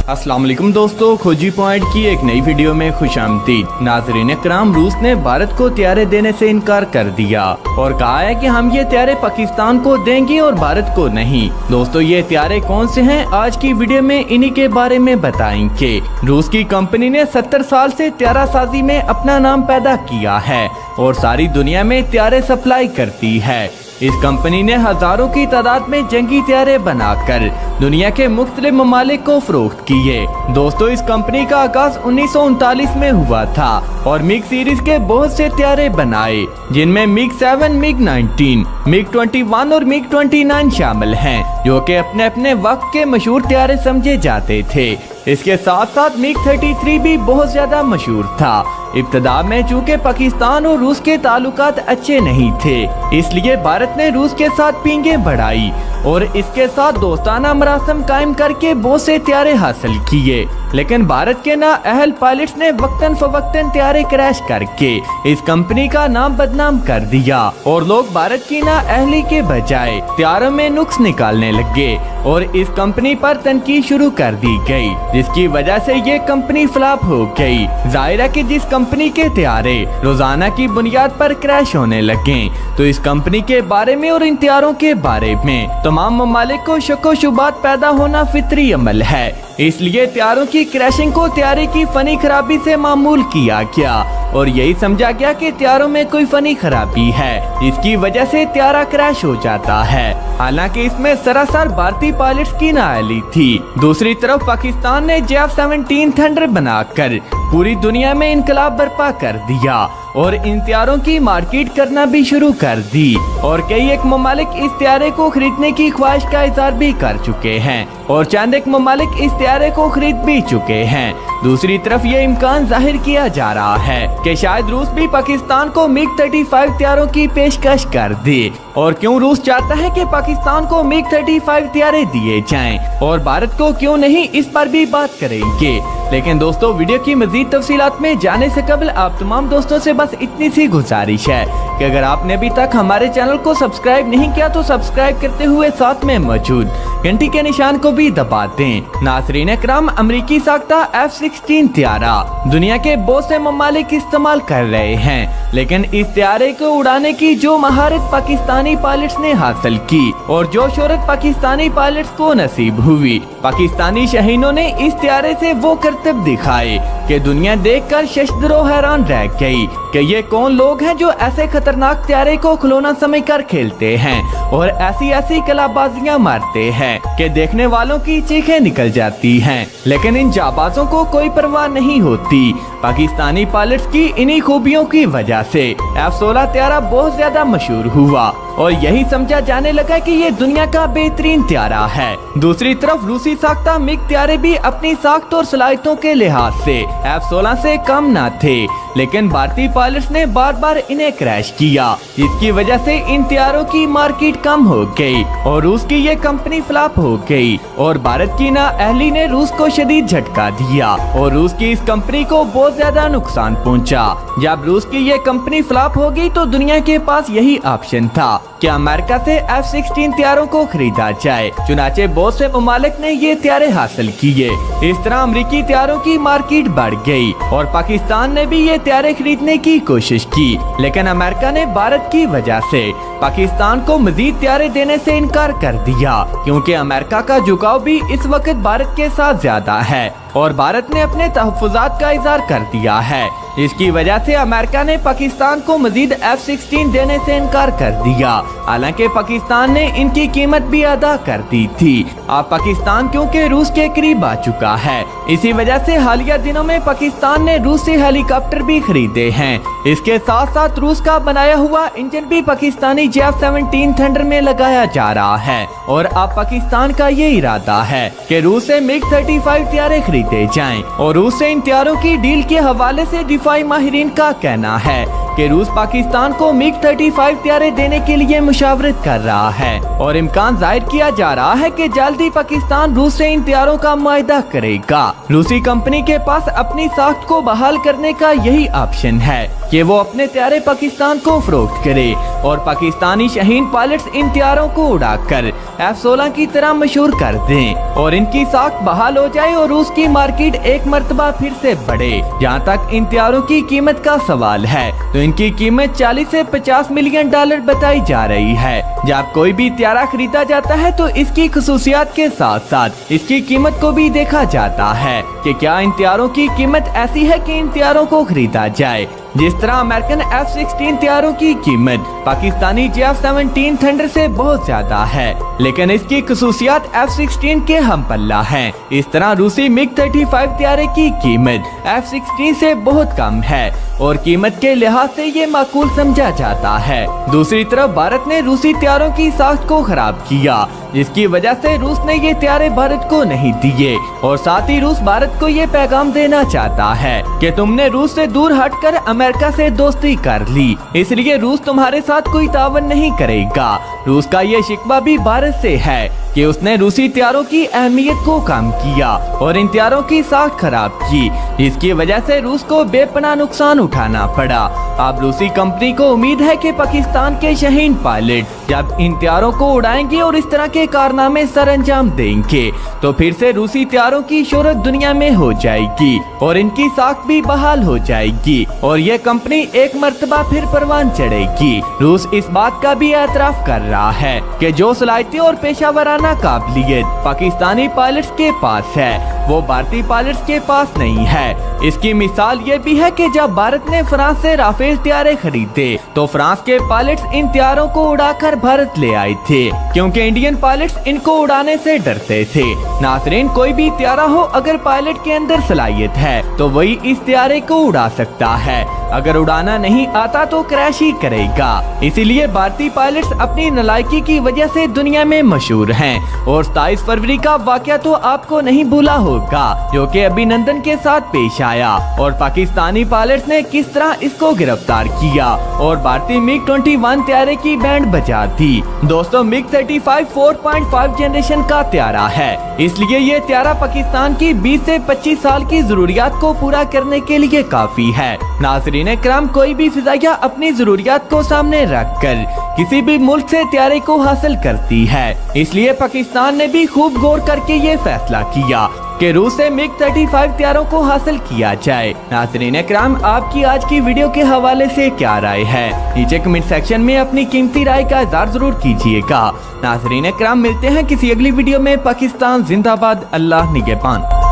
अस्सलाम वालेकुम दोस्तों, खोजी पॉइंट की एक नई वीडियो में खुशामदीद। नाज़रीन इकराम, रूस ने भारत को हथियार देने से इनकार कर दिया और कहा है कि हम ये हथियार पाकिस्तान को देंगे और भारत को नहीं। दोस्तों, ये हथियार कौन से हैं, आज की वीडियो में इन्हीं के बारे में बताएंगे। रूस की कंपनी ने 70 साल से हथियार साजी में अपना नाम पैदा किया है और सारी दुनिया में हथियार सप्लाई करती है। इस कंपनी ने हजारों की तादाद में जंगी हथियार बनाकर दुनिया के मुख्तलिफ ममालिक को फरोख्त किए। दोस्तों, इस कंपनी का आगाज 1939 में हुआ था और मिग सीरीज के बहुत से हथियार बनाए, जिनमें मिग 7, मिग 19, मिग 21 और मिग 29 शामिल हैं, जो कि अपने अपने वक्त के मशहूर हथियार समझे जाते थे। इसके साथ साथ मिग 33 भी बहुत ज्यादा मशहूर था। इब्तदा में चूँकि पाकिस्तान और रूस के ताल्लुकात अच्छे नहीं थे, इसलिए भारत ने रूस के साथ पींगे बढ़ाई और इसके साथ दोस्ताना मरासम कायम करके बहुत से हथियार हासिल किए। लेकिन भारत के नाअहल पायलट्स ने वक्तन फवक्तन हथियार क्रैश करके इस कंपनी का नाम बदनाम कर दिया और लोग भारत की नाअहली के बजाय हथियारों में नुक्स निकालने लगे और इस कंपनी पर तनकीद शुरू कर दी गई, जिसकी वजह से ये कंपनी फ्लॉप हो गई। जाहिर है कि जिस कंपनी के हथियार रोजाना की बुनियाद पर क्रैश होने लगे, तो इस कंपनी के बारे में और इन हथियारों के बारे में तमाम ममालिक को शक व शुबात पैदा होना फितरी अमल है। इसलिए हथियारों की क्रैशिंग को हथियार की फनी खराबी से मामूल किया गया और यही समझा गया कि हथियारों में कोई फनी खराबी है, इसकी वजह से हथियार क्रैश हो जाता है। हालांकि इसमें सरासर भारतीय पायलट्स की नाअहली थी। दूसरी तरफ पाकिस्तान ने JF-17 थंडर बनाकर पूरी दुनिया में इनकलाब बर्पा कर दिया और इन हथियारों की मार्केट करना भी शुरू कर दी और कई एक ममालिक इस हथियार को खरीदने की ख्वाहिश का इजहार भी कर चुके हैं और चंद एक ममालिक इस हथियार को खरीद भी चुके हैं। दूसरी तरफ ये इम्कान जाहिर किया जा रहा है कि शायद रूस भी पाकिस्तान को मिग 35 हथियारों की पेशकश कर दे। और क्यों रूस चाहता है कि पाकिस्तान को मिग 35 हथियार दिए जाएं और भारत को क्यों नहीं, इस पर भी बात करेंगे। लेकिन दोस्तों, वीडियो की मजीद तफसीलात में जाने से कबल आप तमाम दोस्तों से बस इतनी सी गुजारिश है कि अगर आपने अभी तक हमारे चैनल को सब्सक्राइब नहीं किया तो सब्सक्राइब करते हुए साथ में मौजूद घंटी के निशान को भी दबा दें। नाज़रीन इकराम, अमेरिकी साख्ता F-16 हथियार दुनिया के बहुत से ममालिक इस्तेमाल कर रहे हैं, लेकिन इस हथियार को उड़ाने की जो महारत पाकिस्तानी पायलट्स ने हासिल की और जो शोहरत पाकिस्तानी पायलट्स को नसीब हुई, पाकिस्तानी शहीनों ने इस हथियार से वो करतब दिखाए कि दुनिया देखकर शशदरो हैरान रह गई कि ये कौन लोग हैं जो ऐसे खतरनाक हथियार को खिलौना समझकर खेलते हैं और ऐसी ऐसी कलाबाजियां मारते हैं कि देखने वालों की चीखें निकल जाती हैं। लेकिन इन जाबाजों को कोई परवाह नहीं होती। पाकिस्तानी पायलट्स की इन्हीं खूबियों की वजह से F-16 हथियार बहुत ज्यादा मशहूर हुआ और यही समझा जाने लगा कि ये दुनिया का बेहतरीन हथियार है। दूसरी तरफ रूसी साख्ता मिग हथियार भी अपनी साख्त और सलाहियतों के लिहाज से F-16 से कम न थे, लेकिन भारतीय पायलट्स ने बार बार इन्हें क्रैश किया, जिसकी वजह से इन हथियारों की मार्केट कम हो गई और रूस की ये कंपनी फ्लॉप हो गई और भारत की नाअहली ने रूस को शदीद झटका दिया और रूस की इस कंपनी को बहुत ज्यादा नुकसान पहुंचा। जब रूस की ये कंपनी फ्लॉप हो गई तो दुनिया के पास यही ऑप्शन था कि अमेरिका से F-16 हथियारों को खरीदा जाए। चुनाचे बहुत से ममालिक ने ये हथियार हासिल किए। इस तरह अमेरिकी हथियारों की मार्केट बढ़ गई और पाकिस्तान ने भी ये हथियार खरीदने की कोशिश की, लेकिन अमेरिका ने भारत की वजह से पाकिस्तान को मजीद हथियार देने से इनकार कर दिया, क्योंकि अमेरिका का झुकाव भी इस वक्त भारत के साथ ज्यादा है और भारत ने अपने तहफ़्फ़ुज़ात का इज़हार कर दिया है। इसकी वजह से अमेरिका ने पाकिस्तान को मजीद F-16 देने से इनकार कर दिया, हालांकि पाकिस्तान ने इनकी कीमत भी अदा कर दी थी। अब पाकिस्तान क्योंकि रूस के करीब आ चुका है, इसी वजह से हालिया दिनों में पाकिस्तान ने रूस से हेलीकॉप्टर भी खरीदे हैं। इसके साथ साथ रूस का बनाया हुआ इंजन भी पाकिस्तानी JF-17 थंडर में लगाया जा रहा है और अब पाकिस्तान का ये इरादा है कि रूस से मिग 35 हथियार खरीदे जाएं और रूस से इन हथियारों की डील के हवाले से दिफाई माहिरीन का कहना है कि रूस पाकिस्तान को MiG-35 طیارے دینے کے لیے مشاورت کر رہا ہے اور امکان ظاہر کیا جا رہا ہے کہ جلدی پاکستان روس سے ان طیاروں کا معاہدہ کرے گا۔ روسی کمپنی کے پاس اپنی ساخت کو بحال کرنے کا یہی آپشن ہے کہ وہ اپنے طیارے پاکستان کو فروخت کرے اور پاکستانی شاہین پائلٹس ان طیاروں کو اڑا کر F-16 کی طرح مشہور کر دیں اور ان کی ساخت بحال ہو جائے اور روس کی مارکیٹ ایک مرتبہ پھر سے بڑھے۔ جہاں تک ان طیاروں کی قیمت کا سوال ہے تو ان کی قیمت 40 سے 50 ملین ڈالر بتائی جا رہی ہے۔ جب کوئی بھی طیارہ خریدا جاتا ہے تو اس کی خصوصیات کے ساتھ ساتھ اس کی قیمت کو بھی دیکھا جاتا ہے کہ کیا ان طیاروں کی قیمت ایسی ہے کہ ان طیاروں کو خریدا جائے۔ جس طرح امریکن F-16 طیاروں کی قیمت پاکستانی JF-17 تھنڈر سے بہت زیادہ ہے لیکن اس کی خصوصیات F-16 کے ہم پلہ ہیں، اس طرح روسی MiG-35 طیارے کی قیمت F-16 سے بہت کم ہے اور قیمت کے لحاظ سے یہ معقول سمجھا جاتا ہے۔ دوسری طرف بھارت نے روسی طیاروں کی ساخت کو خراب کیا جس کی وجہ سے روس نے یہ طیارے بھارت کو نہیں دیے اور ساتھ ہی روس بھارت کو یہ پیغام دینا چاہتا ہے کہ تم نے روس سے دور ہٹ کر امریکہ سے دوستی کر لی، اس لیے روس تمہارے ساتھ کوئی تعاون نہیں کرے گا۔ روس کا یہ شکوہ بھی بھارت سے ہے کہ اس نے روسی طیاروں کی اہمیت کو کم کیا اور ان طیاروں کی ساخت خراب کی جس کی وجہ سے روس کو بے پناہ نقصان اٹھانا پڑا۔ اب روسی کمپنی کو امید ہے کہ پاکستان کے شاہین پائلٹ جب ان طیاروں کو اڑائیں گے اور اس طرح کے کارنامے سر انجام دیں گے تو پھر سے روسی طیاروں کی شہرت دنیا میں ہو جائے گی اور ان کی ساخت بھی بحال ہو جائے گی اور یہ کمپنی ایک مرتبہ پھر پروان چڑھے گی۔ روس اس بات کا بھی اعتراف کر رہا ہے کہ جو صلاحیتیں اور پیشہ ورانہ قابلیت پاکستانی پائلٹس کے پاس ہے وہ بھارتی پائلٹس کے پاس نہیں ہے۔ اس کی مثال یہ بھی ہے کہ جب بھارت نے فرانس سے رافیل طیارے خریدے تو فرانس کے پائلٹس ان طیاروں کو اڑا کر بھارت لے آئے تھے کیونکہ انڈین پائلٹس ان کو اڑانے سے ڈرتے تھے۔ ناظرین، کوئی بھی طیارہ ہو اگر پائلٹ کے اندر صلاحیت ہے تو وہی اس طیارے کو اڑا سکتا ہے، اگر اڑانا نہیں آتا تو کریش ہی کرے گا۔ اسی لیے بھارتی پائلٹس اپنی نالائکی کی وجہ سے دنیا میں مشہور ہیں اور 27 فروری کا واقعہ تو آپ کو نہیں بھولا ہوگا جو کہ ابھی نندن کے ساتھ پیش آیا اور پاکستانی پائلٹس نے کس طرح اس کو گرفتار کیا اور بھارتی MiG-21 طیارے کی بینڈ بجا دی۔ دوستو، MiG-35 4.5 جنریشن کا طیارہ ہے، اس لیے یہ طیارہ پاکستان کی 20 سے 25 سال کی ضروریات کو پورا کرنے کے لیے کافی ہے۔ ناظرین کرام، کوئی بھی فضائیہ اپنی ضروریات کو سامنے رکھ کر کسی بھی ملک سے طیارے کو حاصل کرتی ہے، اس لیے پاکستان نے بھی خوب غور کر کے یہ فیصلہ کیا کہ روس سے MiG-35 طیاروں کو حاصل کیا جائے۔ ناظرین اکرام، آپ کی آج کی ویڈیو کے حوالے سے کیا رائے ہے؟ نیچے کمنٹ سیکشن میں اپنی قیمتی رائے کا اظہار ضرور کیجیے گا۔ ناظرین اکرام، ملتے ہیں کسی اگلی ویڈیو میں۔ پاکستان زندہ باد، اللہ نگہبان۔